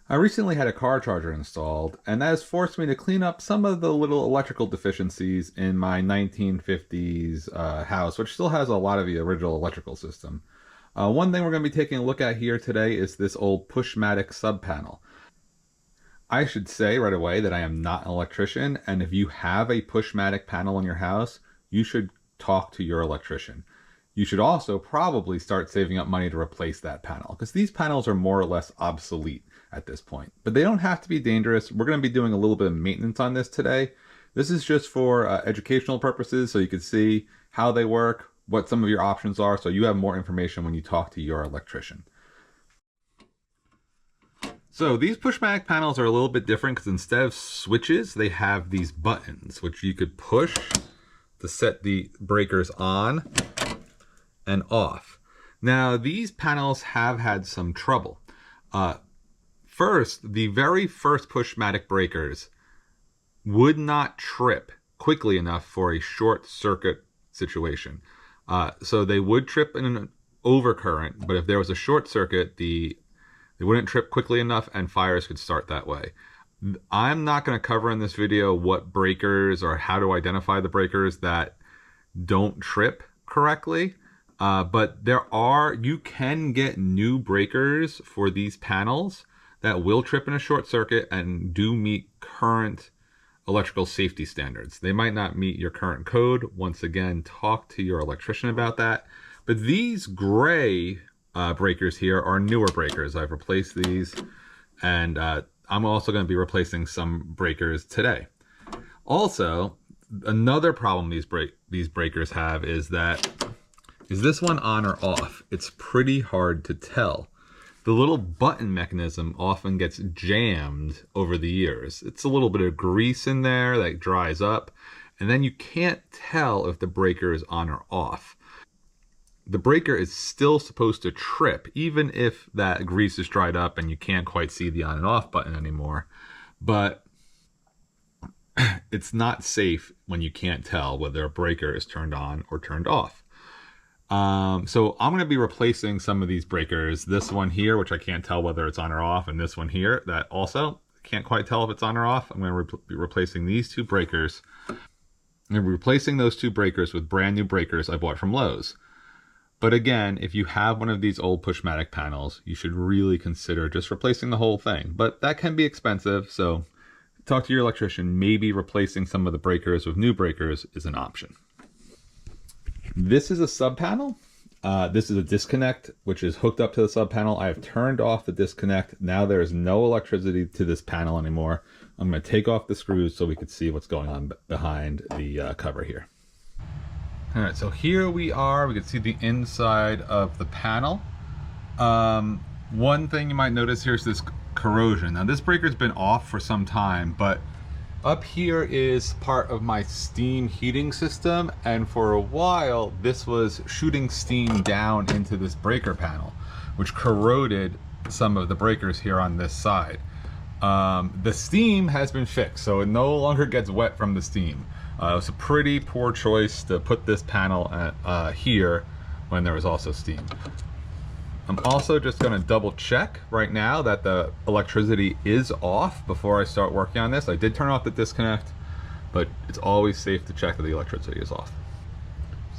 I recently had a car charger installed, and that has forced me to clean up some of the little electrical deficiencies in my 1950s house, which still has a lot of the original electrical system. One thing we're going to be taking a look at here today is this old Pushmatic sub panel. I should say right away that I am not an electrician, and if you have a Pushmatic panel in your house, you should talk to your electrician. You should also probably start saving up money to replace that panel, because these panels are more or less obsolete at this point. But they don't have to be dangerous. We're going to be doing a little bit of maintenance on this today. This is just for educational purposes, so you can see how they work, what some of your options are, so you have more information when you talk to your electrician. So these Pushmatic panels are a little bit different because instead of switches, they have these buttons, which you could push to set the breakers on and off. Now, these panels have had some trouble. First, the very first Pushmatic breakers would not trip quickly enough for a short circuit situation. So they would trip in an overcurrent, but if there was a short circuit, they wouldn't trip quickly enough and fires could start that way. I'm not going to cover in this video what breakers or how to identify the breakers that don't trip correctly. But you can get new breakers for these panels that will trip in a short circuit and do meet current electrical safety standards. They might not meet your current code. Once again, talk to your electrician about that. But these gray breakers here are newer breakers. I've replaced these, and I'm also going to be replacing some breakers today. Also, another problem these breakers have is this one on or off? It's pretty hard to tell. The little button mechanism often gets jammed over the years. It's a little bit of grease in there that dries up, and then you can't tell if the breaker is on or off. The breaker is still supposed to trip, even if that grease is dried up and you can't quite see the on and off button anymore. But it's not safe when you can't tell whether a breaker is turned on or turned off. So I'm going to be replacing some of these breakers. This one here, which I can't tell whether it's on or off, and this one here that also can't quite tell if it's on or off. I'm going to be replacing these two breakers. I'm going to be replacing those two breakers with brand new breakers I bought from Lowe's. But again, if you have one of these old Pushmatic panels, you should really consider just replacing the whole thing. But that can be expensive, so talk to your electrician. Maybe replacing some of the breakers with new breakers is an option. This is a sub panel. This is a disconnect, which is hooked up to the sub panel. I have turned off the disconnect. Now there is no electricity to this panel anymore. I'm going to take off the screws so we can see what's going on behind the cover here. All right, so here we are. We can see the inside of the panel. One thing you might notice here is this corrosion. Now this breaker's been off for some time, but up here is part of my steam heating system, and for a while this was shooting steam down into this breaker panel, which corroded some of the breakers here on this side. The steam has been fixed, so it no longer gets wet from the steam. It was a pretty poor choice to put this panel here when there was also steam. I'm also just going to double check right now that the electricity is off before I start working on this. I did turn off the disconnect, but it's always safe to check that the electricity is off.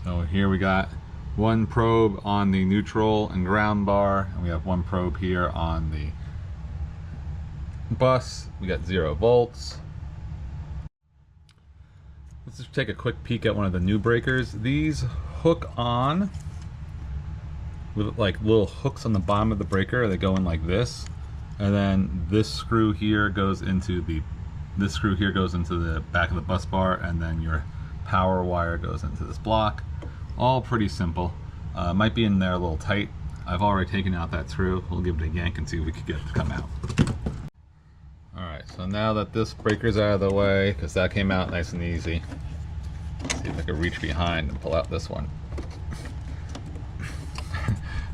So here we got one probe on the neutral and ground bar, and we have one probe here on the bus. We got 0 volts. Let's just take a quick peek at one of the new breakers. These hook on with like little hooks on the bottom of the breaker. They go in like this, and then this screw here goes into the back of the bus bar, and then your power wire goes into this block. All pretty simple. Might be in there a little tight. I've already taken out that screw. We'll give it a yank and see if we can get it to come out. Alright, so now that this breaker's out of the way, because that came out nice and easy, let's see if I can reach behind and pull out this one.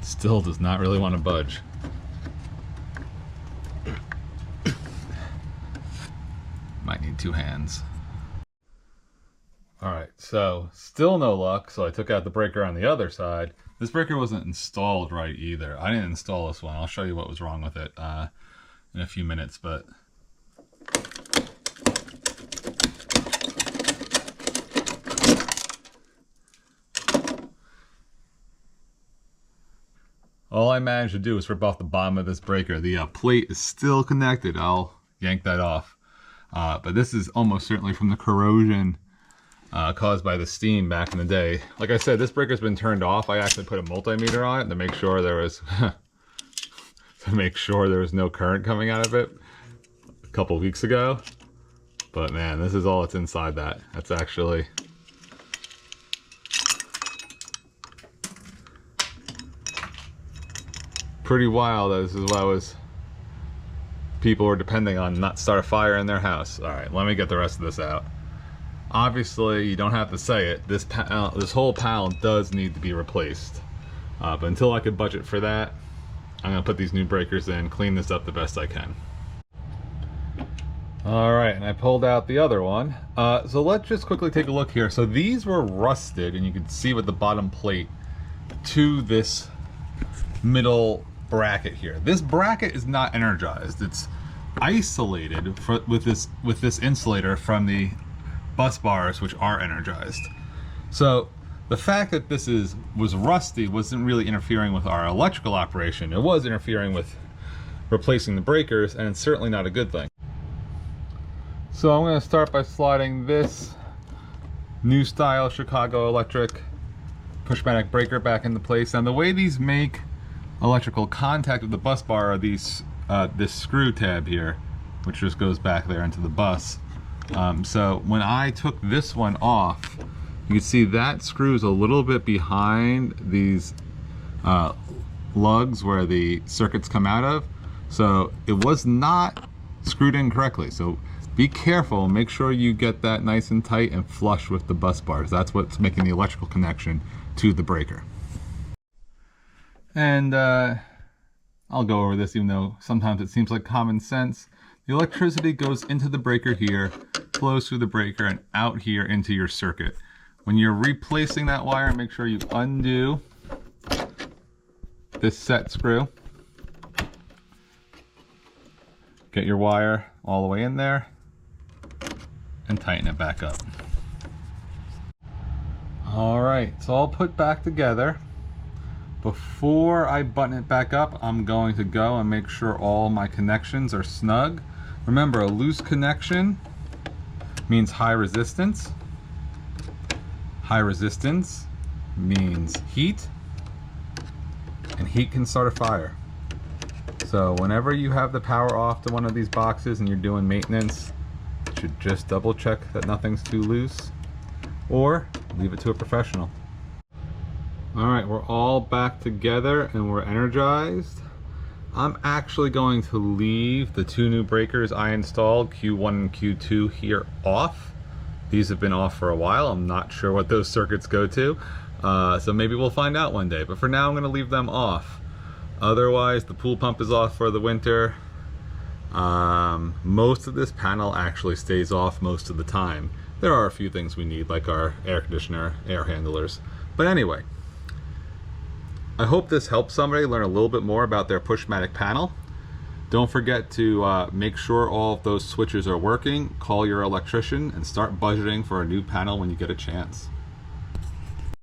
Still does not really want to budge. Might need 2 hands. Alright, so still no luck, so I took out the breaker on the other side. This breaker wasn't installed right either. I didn't install this one. I'll show you what was wrong with it. in a few minutes, but all I managed to do was rip off the bottom of this breaker. The plate is still connected. I'll yank that off. But this is almost certainly from the corrosion caused by the steam back in the day. Like I said, this breaker's been turned off. I actually put a multimeter on it to make sure there was no current coming out of it a couple weeks ago. But man, this is all that's inside that. That's actually pretty wild. This is what people were depending on not start a fire in their house. All right, let me get the rest of this out. Obviously, you don't have to say it. This whole panel does need to be replaced. But until I could budget for that, I'm gonna put these new breakers in, clean this up the best I can. All right, and I pulled out the other one. So let's just quickly take a look here. So these were rusted, and you can see with the bottom plate to this middle bracket here. This bracket is not energized. It's isolated with this insulator from the bus bars, which are energized. So the fact that this was rusty wasn't really interfering with our electrical operation. It was interfering with replacing the breakers, and it's certainly not a good thing. So I'm going to start by sliding this new style Chicago Electric Pushmatic breaker back into place. And the way these make electrical contact with the bus bar are these this screw tab here, which just goes back there into the bus. So when I took this one off, you can see that screws a little bit behind these lugs where the circuits come out of. So it was not screwed in correctly. So be careful, make sure you get that nice and tight and flush with the bus bars. That's what's making the electrical connection to the breaker. And I'll go over this even though sometimes it seems like common sense. The electricity goes into the breaker here, flows through the breaker and out here into your circuit. When you're replacing that wire, make sure you undo this set screw. Get your wire all the way in there and tighten it back up. All right, it's all put back together. Before I button it back up, I'm going to go and make sure all my connections are snug. Remember, a loose connection means high resistance. High resistance means heat, and heat can start a fire. So whenever you have the power off to one of these boxes and you're doing maintenance, you should just double check that nothing's too loose, or leave it to a professional. All right, we're all back together and we're energized. I'm actually going to leave the two new breakers I installed, Q1 and Q2, here off. These have been off for a while. I'm not sure what those circuits go to, so maybe we'll find out one day. But for now, I'm going to leave them off. Otherwise, the pool pump is off for the winter. Most of this panel actually stays off most of the time. There are a few things we need, like our air conditioner, air handlers. But anyway, I hope this helps somebody learn a little bit more about their Pushmatic panel. Don't forget to make sure all of those switches are working, call your electrician, and start budgeting for a new panel when you get a chance.